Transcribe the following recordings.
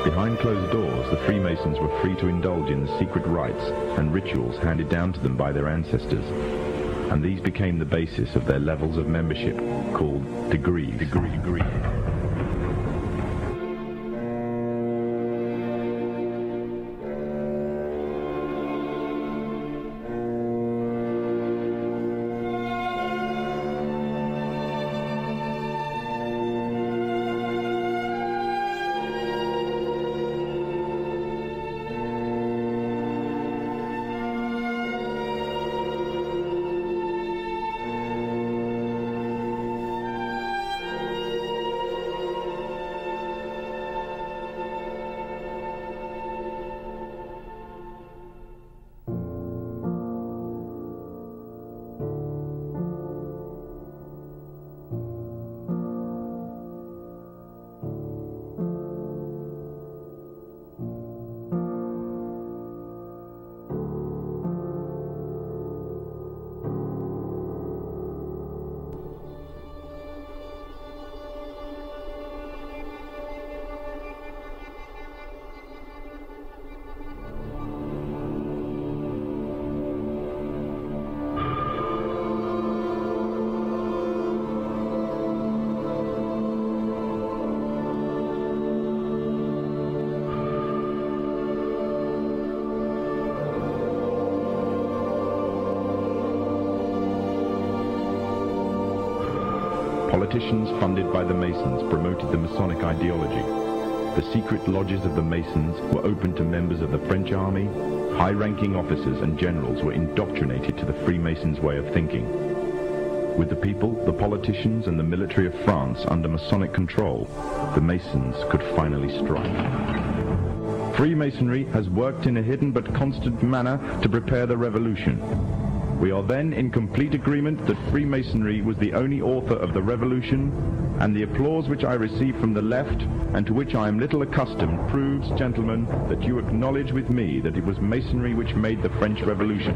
Behind closed doors, the Freemasons were free to indulge in the secret rites and rituals handed down to them by their ancestors, and these became the basis of their levels of membership, called degrees. Politicians funded by the Masons promoted the Masonic ideology. The secret lodges of the Masons were open to members of the French army. High-ranking officers and generals were indoctrinated to the Freemasons' way of thinking. With the people, the politicians, and the military of France under Masonic control, the Masons could finally strike. Freemasonry has worked in a hidden but constant manner to prepare the revolution. We are then in complete agreement that Freemasonry was the only author of the revolution, and the applause which I receive from the left, and to which I am little accustomed, proves, gentlemen, that you acknowledge with me that it was Masonry which made the French Revolution.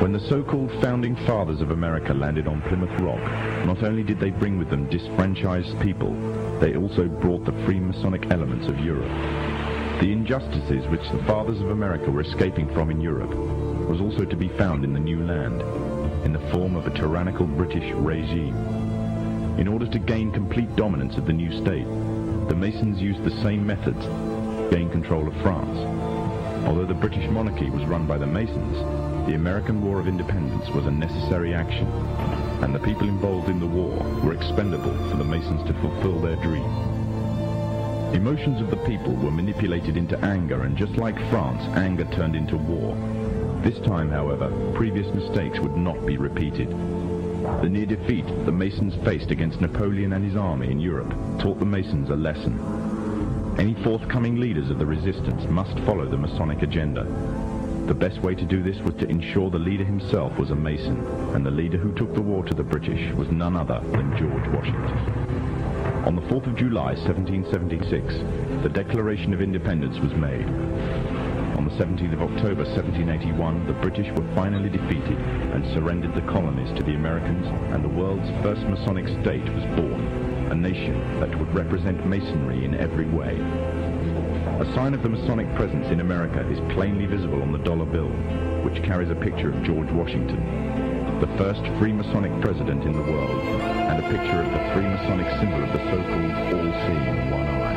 When the so-called founding fathers of America landed on Plymouth Rock, not only did they bring with them disfranchised people, they also brought the Freemasonic elements of Europe. The injustices which the fathers of America were escaping from in Europe was also to be found in the new land, in the form of a tyrannical British regime. In order to gain complete dominance of the new state, the Masons used the same methods to gain control of France. Although the British monarchy was run by the Masons, the American War of Independence was a necessary action, and the people involved in the war were expendable for the Masons to fulfill their dream. Emotions of the people were manipulated into anger, and just like France, anger turned into war. This time, however, previous mistakes would not be repeated. The near defeat the Masons faced against Napoleon and his army in Europe taught the Masons a lesson. Any forthcoming leaders of the resistance must follow the Masonic agenda. The best way to do this was to ensure the leader himself was a Mason, and the leader who took the war to the British was none other than George Washington. On the 4th of July 1776, the Declaration of Independence was made. On the 17th of October 1781, the British were finally defeated and surrendered the colonies to the Americans, and the world's first Masonic state was born, a nation that would represent Masonry in every way. A sign of the Masonic presence in America is plainly visible on the dollar bill, which carries a picture of George Washington, the first Freemasonic president in the world, and a picture of the Freemasonic symbol of the so-called all-seeing one eye.